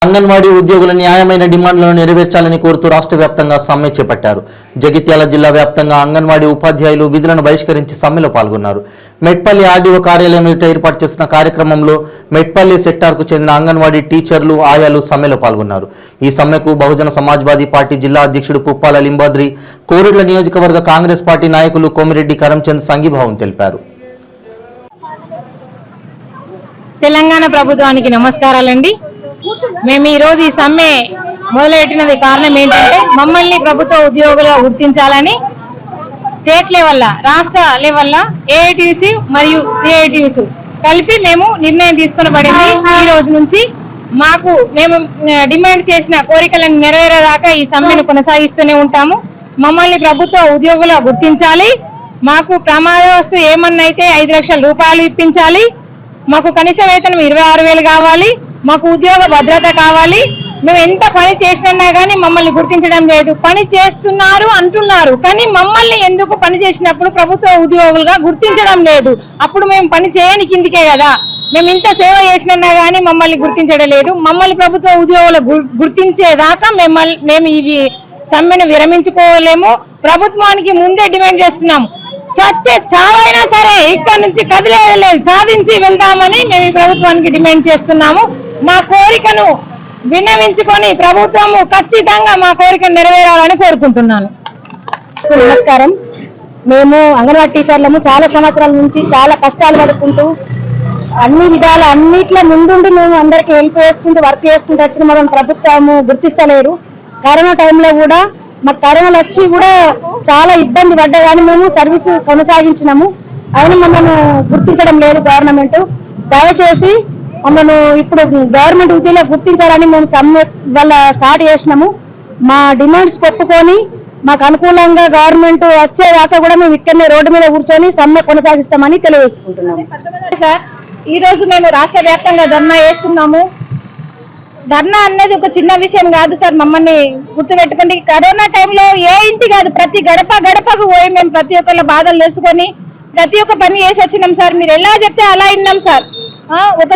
అంగన్వాడీ ఉద్యోగుల న్యాయమైన డిమాండ్లను నెరవేర్చాలని కోరుతూ రాష్ట్ర వ్యాప్తంగా సమ్మె చేపట్టారు. జగిత్యాల జిల్లా వ్యాప్తంగా అంగన్వాడీ ఉపాధ్యాయులు విధులను బహిష్కరించి సమ్మెలో పాల్గొన్నారు. మెట్పల్లి ఆర్డీఓ కార్యాలయం ఎదుట ఏర్పాటు చేసిన కార్యక్రమంలో మెట్పల్లి సెక్టార్కు చెందిన అంగన్వాడీ టీచర్లు, ఆయాలు సమ్మెలో పాల్గొన్నారు. ఈ సమ్మెకు బహుజన సమాజ్వాదీ పార్టీ జిల్లా అధ్యక్షుడు పుప్పాల లింబాద్రి, కోరుట్ల నియోజకవర్గ కాంగ్రెస్ పార్టీ నాయకులు కోమిరెడ్డి కరంచంద్ సంఘీభావం తెలిపారు. తెలంగాణ ప్రభుత్వానికి నమస్కారాలండి. మేము ఈ రోజు ఈ సమ్మె మొదలుపెట్టినది కారణం ఏంటంటే మమ్మల్ని ప్రభుత్వ ఉద్యోగులుగా గుర్తించాలని స్టేట్ లెవెల్, రాష్ట్ర లెవెల్ ఏఐటీసీ మరియు సిఐటీసీ కలిపి మేము నిర్ణయం తీసుకొనబడింది. ఈ రోజు నుంచి మేము డిమాండ్ చేసిన కోరికలను నెరవేరేదాకా ఈ సమ్మెను కొనసాగిస్తూనే ఉంటాము. మమ్మల్ని ప్రభుత్వ ఉద్యోగులుగా గుర్తించాలి. మాకు ప్రమాదవస్తు ఏమన్నైతే 5 లక్షల రూపాయలు ఇప్పించాలి. మాకు కనీస వేతనం 26,000 కావాలి. మాకు ఉద్యోగ భద్రత కావాలి. మేము ఎంత పని చేసినా కానీ మమ్మల్ని గుర్తించడం లేదు. పని చేస్తున్నారు అంటున్నారు, కానీ మమ్మల్ని ఎందుకు పని చేసినప్పుడు ప్రభుత్వ ఉద్యోగులుగా గుర్తించడం లేదు? అప్పుడు మేము పని చేయని కిందికే కదా. మేము ఇంత సేవ చేసినా కానీ మమ్మల్ని గుర్తించడం లేదు. మమ్మల్ని ప్రభుత్వ ఉద్యోగులు గుర్తించేదాకా మేము ఈ సమ్మెను విరమించుకోలేము. ప్రభుత్వానికి ముందే డిమాండ్ చేస్తున్నాము. చచ్చే చావైనా సరే ఇక్కడ నుంచి కదిలేదు, సాధించి వెళ్దామని మేము ఈ ప్రభుత్వానికి డిమాండ్ చేస్తున్నాము. మా కోరికను విన్నవించుకొని ప్రభుత్వము ఖచ్చితంగా మా కోరికను నెరవేరాలని కోరుకుంటున్నాను. నమస్కారం. మేము అంగన్వాడీ టీచర్లము చాలా సంవత్సరాల నుంచి చాలా కష్టాలు పడుకుంటూ అన్ని విధాల అన్నిట్లో ముందుండి మేము అందరికి హెల్ప్ చేసుకుంటూ వర్క్ చేసుకుంటూ వచ్చిన మనం ప్రభుత్వము గుర్తిస్తలేరు. కరోనా టైంలో కూడా మాకు కరోనాలు వచ్చి కూడా చాలా ఇబ్బంది పడ్డా కానీ మేము సర్వీస్ కొనసాగించినాము. అయినా మమ్మల్ని గుర్తించడం లేదు గవర్నమెంట్. దయచేసి మమ్మల్ని ఇప్పుడు గవర్నమెంట్ ఉద్యోగులు గుర్తించాలని మేము సమ్మె వల్ల స్టార్ట్ చేసినాము. మా డిమాండ్స్ పెట్టుకొని మాకు అనుకూలంగా గవర్నమెంట్ వచ్చేదాకా కూడా మేము ఇక్కడనే రోడ్డు మీద కూర్చొని సమ్మె కొనసాగిస్తామని తెలియజేసుకుంటున్నాము. సార్, ఈ రోజు మేము రాష్ట్ర వ్యాప్తంగా ధర్నా చేస్తున్నాము. ధర్నా అనేది ఒక చిన్న విషయం కాదు సార్. మమ్మల్ని గుర్తుపెట్టుకోండి. కరోనా టైంలో ఏ ఇంటి కాదు, ప్రతి గడపకు పోయి మేము ప్రతి ఒక్కళ్ళ బాధలు తెలుసుకొని ప్రతి ఒక్క పని చేసి వచ్చినాం సార్. మీరు ఎలా చెప్తే అలా విన్నాం సార్. ఒక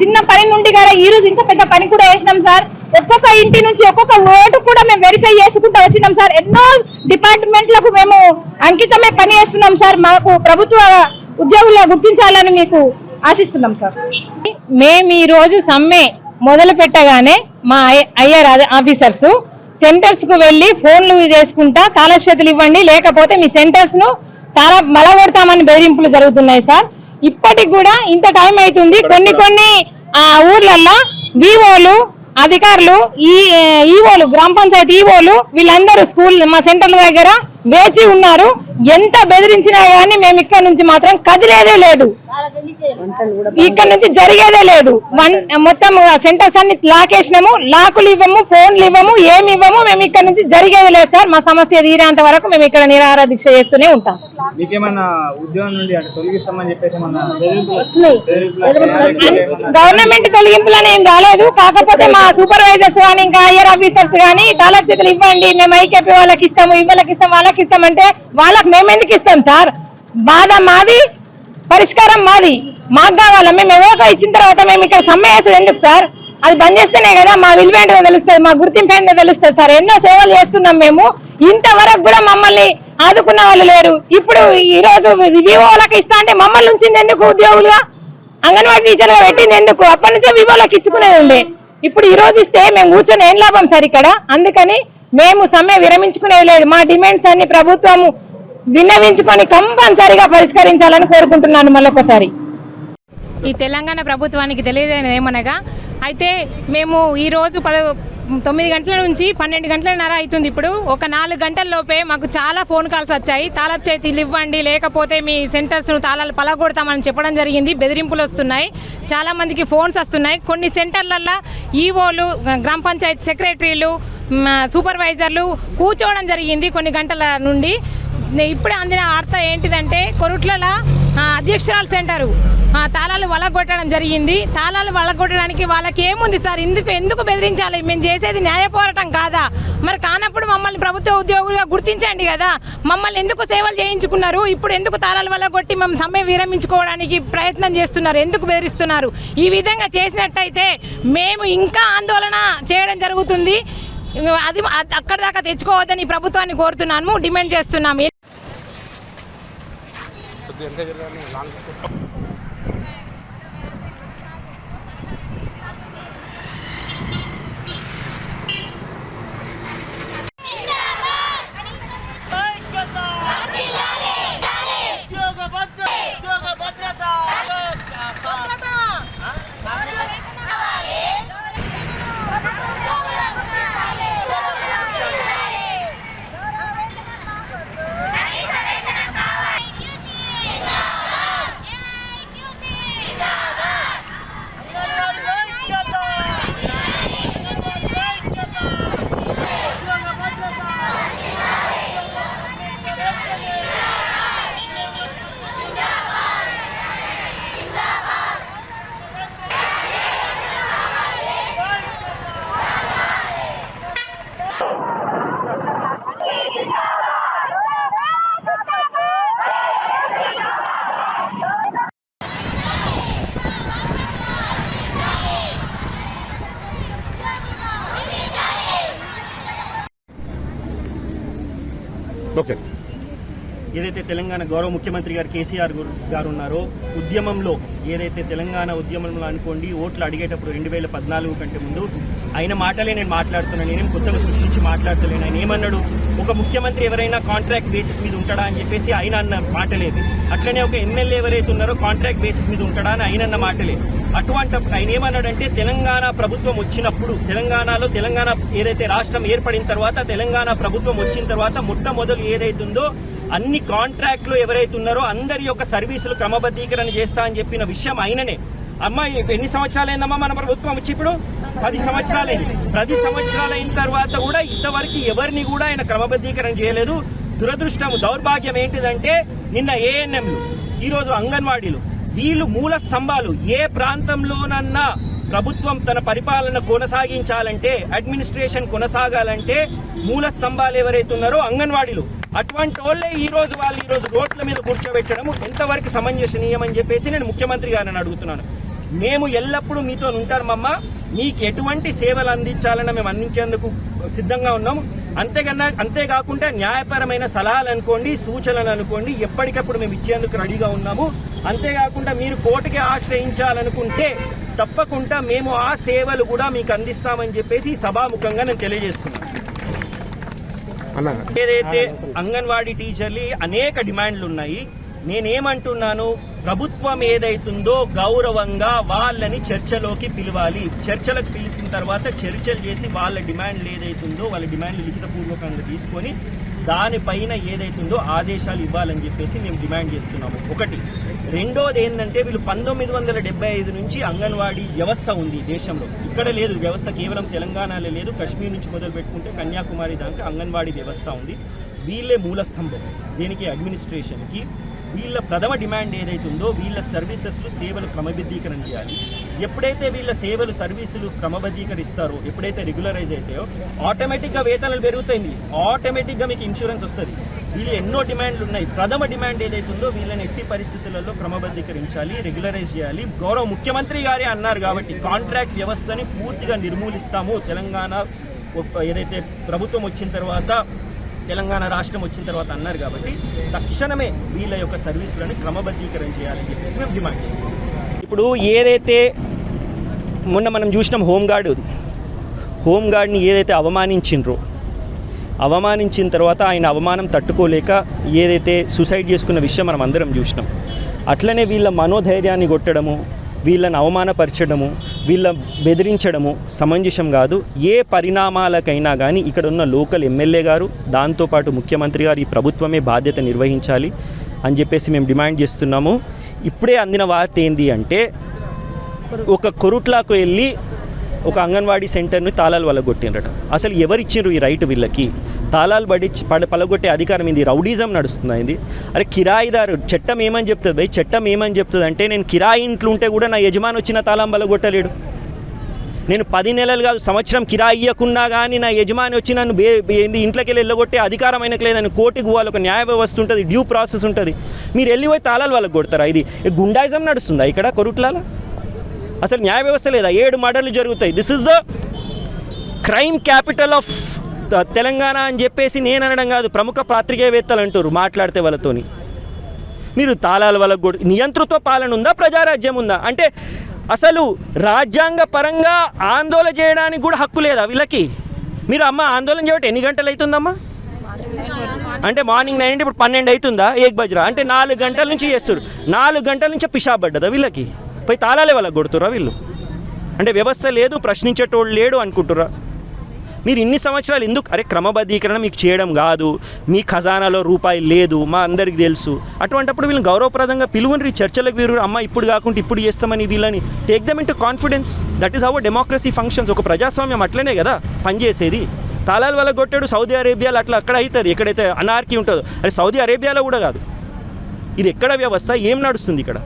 చిన్న పని నుండి కూడా ఈ రోజు ఇంత పెద్ద పని కూడా వేసినాం సార్. ఒక్కొక్క ఇంటి నుంచి ఒక్కొక్క ఓటు కూడా మేము వెరిఫై చేసుకుంటూ వచ్చినాం సార్. ఎన్నో డిపార్ట్మెంట్లకు మేము అంకితమే పని చేస్తున్నాం సార్. మాకు ప్రభుత్వ ఉద్యోగుల్లో గుర్తించాలని మీకు ఆశిస్తున్నాం సార్. మేము ఈ రోజు సమ్మె మొదలు పెట్టగానే మా ఐఆర్ ఆఫీసర్స్ సెంటర్స్ కు వెళ్లి ఫోన్లు చేసుకుంటా తాళక్షతులు ఇవ్వండి, లేకపోతే మీ సెంటర్స్ ను బలగొడతామని బెదిరింపులు జరుగుతున్నాయి సార్. ఇప్పటికి కూడా ఇంత టైం అవుతుంది. కొన్ని ఊర్లల్లో వివోలు, అధికారులు, ఈవోలు, గ్రామ పంచాయతీ ఈవోలు వీళ్ళందరూ మా సెంటర్ల దగ్గర వేచి ఉన్నారు. ఎంత బెదిరించినా గానీ మేము ఇక్కడ నుంచి మాత్రం కదిలేదే లేదు, ఇక్కడ నుంచి జరిగేదే లేదు. మొత్తం సెంటర్స్ అన్ని లాకేసినాము. లాకులు ఇవ్వము, ఫోన్లు ఇవ్వము, ఏమి ఇవ్వము. మేము ఇక్కడ నుంచి జరిగేది లేదు సార్. మా సమస్య తీరేంత వరకు మేము ఇక్కడ నిరాహార దీక్ష చేస్తూనే ఉంటాం. గవర్నమెంట్ తొలగింపులని ఏం రాలేదు. కాకపోతే మా సూపర్వైజర్స్ కానీ ఇంకా హైయర్ ఆఫీసర్స్ కానీ తాళక్షతులు ఇవ్వండి, మేము ఐకేపీ వాళ్ళకి ఇస్తాము, ఇవ్వలకి ఇస్తాం, వాళ్ళకి ఇస్తామంటే వాళ్ళకి మేమెందుకు ఇస్తాం సార్? బాధ మాది, పరిష్కారం మాది. మాకు కావాలా? మేము ఎవరికో ఇచ్చిన తర్వాత మేము ఇక్కడ సమ్మె చేసేది ఎందుకు సార్? అది బంద్ చేస్తేనే కదా మా విలువ ఏంటో తెలుస్తుంది, మా గుర్తింపు ఏంటో తెలుస్తుంది సార్. ఎన్నో సేవలు చేస్తున్నాం మేము. ఇంతవరకు కూడా మమ్మల్ని ఆదుకున్న వాళ్ళు లేరు. ఇప్పుడు ఈ రోజు వివోలకు ఇస్తా అంటే మమ్మల్ని ఉంచింది ఎందుకు? ఉద్యోగులుగా అంగన్వాడీ టీచర్గా పెట్టింది ఎందుకు? అప్పటి నుంచే వివోలకు ఇచ్చుకునేది ఉండే. ఇప్పుడు ఈ రోజు ఇస్తే మేము కూర్చొని ఏం లాభం సార్ ఇక్కడ? అందుకని మేము సమ్మె విరమించుకునేది లేదు. మా డిమాండ్స్ అన్ని ప్రభుత్వము విన్నవించుకొని కంపల్సరిగా పరిష్కరించాలని కోరుకుంటున్నాను. మళ్ళొకసారి ఈ తెలంగాణ ప్రభుత్వానికి తెలియదేది ఏమనగా, అయితే మేము ఈరోజు 9 గంటల నుంచి 12 గంటలన్నర అవుతుంది. ఇప్పుడు ఒక 4 గంటల లోపే మాకు చాలా ఫోన్ కాల్స్ వచ్చాయి. తాళపు చేతులు ఇవ్వండి, లేకపోతే మీ సెంటర్స్ను తాళాలు పలగొడతామని చెప్పడం జరిగింది. బెదిరింపులు వస్తున్నాయి, చాలామందికి ఫోన్స్ వస్తున్నాయి. కొన్ని సెంటర్లల్లో ఈవోలు, గ్రామ పంచాయతీ సెక్రటరీలు, సూపర్వైజర్లు కూర్చోవడం జరిగింది కొన్ని గంటల నుండి. ఇప్పుడు అందిన వార్త ఏంటిదంటే కొరుట్ల అధ్యక్షురాలు సెంటరు తాళాలు వలగొట్టడం జరిగింది. తాళాలు వలగొట్టడానికి వాళ్ళకి ఏముంది సార్? ఎందుకు బెదిరించాలి? మేము చేసేది న్యాయ పోరాటం కాదా? మరి కానప్పుడు మమ్మల్ని ప్రభుత్వ ఉద్యోగులుగా గుర్తించండి కదా. మమ్మల్ని ఎందుకు సేవలు చేయించుకున్నారు? ఇప్పుడు ఎందుకు తాళాలు వలగొట్టి మేము సమ్మె విరమించుకోవడానికి ప్రయత్నం చేస్తున్నారు? ఎందుకు బెదిరిస్తున్నారు? ఈ విధంగా చేసినట్టయితే మేము ఇంకా ఆందోళన చేయడం జరుగుతుంది. అది అక్కడ దాకా తెచ్చుకోవద్దని ప్రభుత్వాన్ని కోరుతున్నాము, డిమాండ్ చేస్తున్నాము. ఓకే. ఏదైతే తెలంగాణ గౌరవ ముఖ్యమంత్రి గారు కేసీఆర్ గారు ఉన్నారో, ఉద్యమంలో ఏదైతే తెలంగాణ ఉద్యమంలో అనుకోండి, ఓట్లు అడిగేటప్పుడు 2014 కంటే ముందు ఆయన మాటలే నేను మాట్లాడుతున్నాను. నేనేం కొత్తగా సృష్టించి మాట్లాడతలేను. ఆయన ఏమన్నాడు, ఒక ముఖ్యమంత్రి ఎవరైనా కాంట్రాక్ట్ బేసిస్ మీద ఉంటాడా అని చెప్పేసి ఆయన అన్న మాట లేదు. అట్లనే ఒక ఎమ్మెల్యే ఎవరైతే ఉన్నారో కాంట్రాక్ట్ బేసిస్ మీద ఉంటాడా అని ఆయన అన్న మాట లేదు. అటువంటప్పుడు ఆయన ఏమన్నాడంటే, తెలంగాణ ప్రభుత్వం వచ్చినప్పుడు, తెలంగాణలో తెలంగాణ ఏదైతే రాష్ట్రం ఏర్పడిన తర్వాత, తెలంగాణ ప్రభుత్వం వచ్చిన తర్వాత మొట్టమొదలు ఏదైతుందో అన్ని కాంట్రాక్ట్లు ఎవరైతే ఉన్నారో అందరి యొక్క సర్వీసులు క్రమబద్ధీకరణ చేస్తా అని చెప్పిన విషయం ఆయననే. అమ్మా ఎన్ని సంవత్సరాలైందమ్మా మన ప్రభుత్వం వచ్చి? ఇప్పుడు 10 సంవత్సరాలైంది. 10 సంవత్సరాలైన తర్వాత కూడా ఇంతవరకు ఎవరిని కూడా ఆయన క్రమబద్ధీకరణ చేయలేదు. దురదృష్టం, దౌర్భాగ్యం ఏంటిదంటే, నిన్న ఏఎన్ఎంలు, ఈరోజు అంగన్వాడీలు, వీళ్ళు మూల స్తంభాలు. ఏ ప్రాంతంలోనన్నా ప్రభుత్వం తన పరిపాలన కొనసాగించాలంటే, అడ్మినిస్ట్రేషన్ కొనసాగాలంటే మూల స్తంభాలు ఎవరైతే ఉన్నారో అంగన్వాడీలు. అటువంటి వాళ్ళే ఈ రోజు రోడ్ల మీద కూర్చోబెట్టడం ఎంతవరకు సమంజసనీయమని చెప్పేసి నేను ముఖ్యమంత్రి గారిని అడుగుతున్నాను. మేము ఎల్లప్పుడూ మీతో ఉంటామమ్మ, మీకు ఎటువంటి సేవలు అందించాలన్నా మేము అందించేందుకు సిద్ధంగా ఉన్నాము. అంతేకాకుండా న్యాయపరమైన సలహాలు అనుకోండి, సూచనలు అనుకోండి, ఎప్పటికప్పుడు మేము ఇచ్చేందుకు రెడీగా ఉన్నాము. అంతేకాకుండా మీరు కోర్టుకి ఆశ్రయించాలనుకుంటే తప్పకుండా మేము ఆ సేవలు కూడా మీకు అందిస్తామని చెప్పేసి సభాముఖంగా నేను తెలియజేస్తున్నాను. ఏదైతే అంగన్వాడీ టీచర్లు అనేక డిమాండ్లు ఉన్నాయి. నేనేమంటున్నాను, ప్రభుత్వం ఏదైతుందో గౌరవంగా వాళ్ళని చర్చలోకి పిలవాలి. చర్చలకు పిలిచిన తర్వాత చర్చలు చేసి వాళ్ళ డిమాండ్లు ఏదైతుందో వాళ్ళ డిమాండ్లు లిఖితపూర్వకంగా తీసుకొని దానిపైన ఏదైతుందో ఆదేశాలు ఇవ్వాలని చెప్పేసి మేము డిమాండ్ చేస్తున్నాము. ఒకటి. రెండోది ఏంటంటే, వీళ్ళు 1975 నుంచి అంగన్వాడీ వ్యవస్థ ఉంది దేశంలో. ఇక్కడ లేదు వ్యవస్థ, కేవలం తెలంగాణలో లేదు, కశ్మీర్ నుంచి మొదలు పెట్టుకుంటే కన్యాకుమారి దాకా అంగన్వాడీ వ్యవస్థ ఉంది. వీళ్ళే మూల స్తంభం దీనికి, అడ్మినిస్ట్రేషన్కి. వీళ్ళ ప్రథమ డిమాండ్ ఏదైతుందో వీళ్ళ సర్వీసెస్లు సేవలు క్రమబద్ధీకరణ చేయాలి. ఎప్పుడైతే వీళ్ళ సేవలు సర్వీసులు క్రమబద్ధీకరిస్తారో, ఎప్పుడైతే రెగ్యులరైజ్ అవుతాయో ఆటోమేటిక్గా వేతనాలు పెరుగుతాయి, ఆటోమేటిక్గా మీకు ఇన్సూరెన్స్ వస్తుంది. వీళ్ళు ఎన్నో డిమాండ్లు ఉన్నాయి. ప్రథమ డిమాండ్ ఏదైతుందో వీళ్ళని ఎట్టి పరిస్థితులలో క్రమబద్ధీకరించాలి, రెగ్యులరైజ్ చేయాలి. గౌరవ ముఖ్యమంత్రి గారే అన్నారు కాబట్టి కాంట్రాక్ట్ వ్యవస్థని పూర్తిగా నిర్మూలిస్తాము. తెలంగాణ ఏదైతే ప్రభుత్వం వచ్చిన తర్వాత, తెలంగాణ రాష్ట్రం వచ్చిన తర్వాత అన్నారు కాబట్టి తక్షణమే వీళ్ళ యొక్క సర్వీసులను క్రమబద్ధీకరణ చేయాలని చెప్పేసి మేము డిమాండ్ చేస్తాం. ఇప్పుడు ఏదైతే మొన్న మనం చూసినాం హోంగార్డ్ని ఏదైతే అవమానించిన తర్వాత ఆయన అవమానం తట్టుకోలేక ఏదైతే సూసైడ్ చేసుకున్న విషయం మనం అందరం చూసినాం. అట్లనే వీళ్ళ మనోధైర్యాన్ని కొట్టడము, వీళ్ళని అవమానపరచడము, వీళ్ళ బెదిరించడము సమంజసం కాదు. ఏ పరిణామాలకైనా కానీ ఇక్కడ ఉన్న లోకల్ ఎమ్మెల్యే గారు, దాంతోపాటు ముఖ్యమంత్రి గారు, ఈ ప్రభుత్వమే బాధ్యత నిర్వహించాలి అని చెప్పేసి మేము డిమాండ్ చేస్తున్నాము. ఇప్పుడే అందిన వార్త ఏంది అంటే, ఒక కొరుట్లాకు వెళ్ళి ఒక అంగన్వాడీ సెంటర్ని తాళాలు వల్ల కొట్టినరట. అసలు ఎవరిచ్చిండ్రు ఈ రైట్ వీళ్ళకి? తాళాలు పలగొట్టే అధికారం ఇది రౌడీజం నడుస్తుంది ఇది. అరే కిరాయిదారు చట్టం ఏమని చెప్తుంది భయ్, చట్టం ఏమని చెప్తుంది అంటే నేను కిరాయి ఇంట్లో ఉంటే కూడా నా యజమాని వచ్చిన తాళం పలగొట్టలేడు. నేను 10 నెలలు కాదు సంవత్సరం కిరాయి ఇవ్వకున్నా కానీ నా యజమాని వచ్చి నన్ను ఇంట్లోకి వెళ్ళి వెళ్ళగొట్టే అధికారం ఆయనకు లేదని కోర్టుకు పోవాలి. ఒక న్యాయ వ్యవస్థ ఉంటుంది, డ్యూ ప్రాసెస్ ఉంటుంది. మీరు వెళ్ళిపోయి తాళాలు వాళ్ళకి కొడతారా? ఇది గుండాయిజం నడుస్తుందా ఇక్కడ కొరుట్లాల? అసలు న్యాయ వ్యవస్థ లేదా? 7 మర్డర్లు జరుగుతాయి. This is the crime capital of Telangana అని చెప్పేసి నేను అనడం కాదు, ప్రముఖ పాత్రికేయవేత్తలు అంటారు మాట్లాడితే వాళ్ళతోని. మీరు తాళాల వాళ్ళకు కూడా నియంతృత్వ పాలన ఉందా, ప్రజారాజ్యం ఉందా? అంటే అసలు రాజ్యాంగ పరంగా ఆందోళన చేయడానికి కూడా హక్కు లేదా వీళ్ళకి? మీరు ఆందోళన చేయబట్టి ఎన్ని గంటలు అవుతుందమ్మా? అంటే మార్నింగ్ 9 ఇప్పుడు 12 అవుతుందా? 1 బజ్రా అంటే 4 గంటల నుంచి చేస్తారు. 4 గంటల నుంచి పిషాబ్ పడ్డదా వీళ్ళకి? పోయి తాళాలే వాళ్ళకి కొడుతురా వీళ్ళు? అంటే వ్యవస్థ లేదు, ప్రశ్నించేటోళ్ళు లేడు అనుకుంటురా? మీరు ఇన్ని సంవత్సరాలు ఎందుకు? అరే క్రమబద్ధీకరణ మీకు చేయడం కాదు, మీ ఖజానాలో రూపాయి లేదు, మా అందరికి తెలుసు. అటువంటిప్పుడు వీళ్ళని గౌరవప్రదంగా పిలువుని చర్చలకు వీరు ఇప్పుడు కాకుండా ఇప్పుడు చేస్తామని వీళ్ళని take them into confidence. That is our democracy functions. ఒక ప్రజాస్వామ్యం అట్లనే కదా పనిచేసేది. తాళాలు వాళ్ళ కొట్టాడు సౌదీ అరేబియాలో, అక్కడ అవుతుంది ఎక్కడైతే అనార్కీ ఉంటుందో. అరే సౌదీ అరేబియాలో కూడా కాదు. ఇది ఎక్కడ వ్యవస్థ? ఏం నడుస్తుంది ఇక్కడ?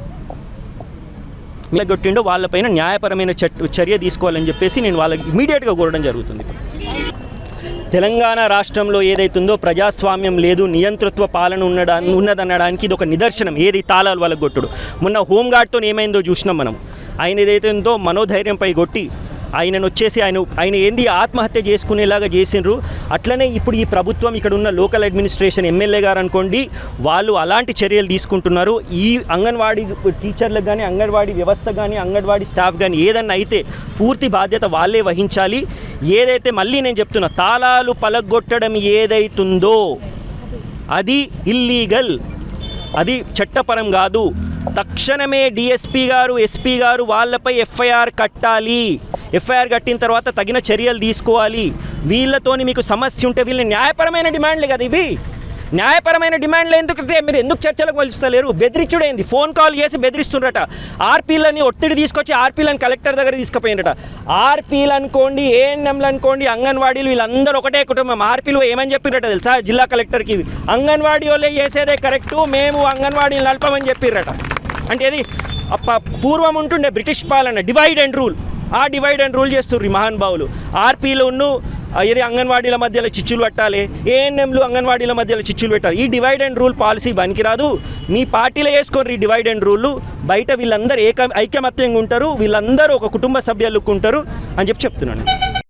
ఇలా కొట్టిండో వాళ్ళపైన న్యాయపరమైన చర్య తీసుకోవాలని చెప్పేసి నేను వాళ్ళకి ఇమీడియట్గా కోరడం జరుగుతుంది. తెలంగాణ రాష్ట్రంలో ఏదైతుందో ప్రజాస్వామ్యం లేదు, నియంతృత్వ పాలన ఉన్నదనడానికి ఇది ఒక నిదర్శనం. ఏది తాళాలు వాళ్ళకి కొట్టుడు. మొన్న హోంగార్డ్తో ఏమైందో చూసినాం మనం. ఆయన ఏదైతుందో మనోధైర్యంపై కొట్టి ఆయనను వచ్చేసి ఆయన ఏంది ఆత్మహత్య చేసుకునేలాగా చేసిండ్రు. అట్లనే ఇప్పుడు ఈ ప్రభుత్వం ఇక్కడ ఉన్న లోకల్ అడ్మినిస్ట్రేషన్ ఎమ్మెల్యే గారు అనుకోండి, వాళ్ళు అలాంటి చర్యలు తీసుకుంటున్నారు. ఈ అంగన్వాడీ టీచర్లకు కానీ, అంగన్వాడీ వ్యవస్థ కానీ, అంగన్వాడీ స్టాఫ్ కానీ ఏదన్నా అయితే పూర్తి బాధ్యత వాళ్ళే వహించాలి. ఏదైతే మళ్ళీ నేను చెప్తున్నా, తాళాలు పలగొట్టడం ఏదైతుందో అది ఇల్లీగల్, అది చట్టపరం కాదు. తక్షణమే డిఎస్పీ గారు, ఎస్పీ గారు వాళ్ళపై ఎఫ్ఐఆర్ కట్టాలి. ఎఫ్ఐఆర్ కట్టిన తర్వాత తగిన చర్యలు తీసుకోవాలి. వీళ్ళతోని మీకు సమస్య ఉంటే వీళ్ళని న్యాయపరమైన డిమాండ్లే కదా ఇవి. న్యాయపరమైన డిమాండ్లు మీరు ఎందుకు చర్చలకు వలుస్తలేరు? బెదిరించుడైంది, ఫోన్ కాల్ చేసి బెదిరిస్తుండట. ఆర్పీలని ఒత్తిడి తీసుకొచ్చి ఆర్పీలను కలెక్టర్ దగ్గర తీసుకుపోయినట. ఆర్పీలు అనుకోండి, ఏఎన్ఎంలు అనుకోండి, అంగన్వాడీలు వీళ్ళందరూ ఒకటే కుటుంబం. ఆర్పీలు ఏమని చెప్పిరట తెలుసా జిల్లా కలెక్టర్కి? అంగన్వాడీ వాళ్ళే చేసేదే కరెక్టు, మేము అంగన్వాడీలు నడపమని చెప్పిరట. అంటే ఇది పూర్వం ఉంటుండే బ్రిటిష్ పాలన, డివైడ్ అండ్ రూల్. ఆ డివైడ్ అండ్ రూల్ చేస్తుర్రు ఈ మహానుభావులు. ఆర్పీలను ఏది అంగన్వాడీల మధ్యలో చిచ్చులు పెట్టాలి, ఏఎన్ఎంలు అంగన్వాడీల మధ్యలో చిచ్చులు పెట్టాలి. ఈ డివైడ్ అండ్ రూల్ పాలసీ పనికిరాదు. మీ పార్టీలో వేసుకోరు ఈ డివైడ్ అండ్ రూల్. బయట వీళ్ళందరూ ఐకమత్యంగా ఉంటారు, వీళ్ళందరూ ఒక కుటుంబ సభ్యులు ఉంటారు అని చెప్తున్నాను.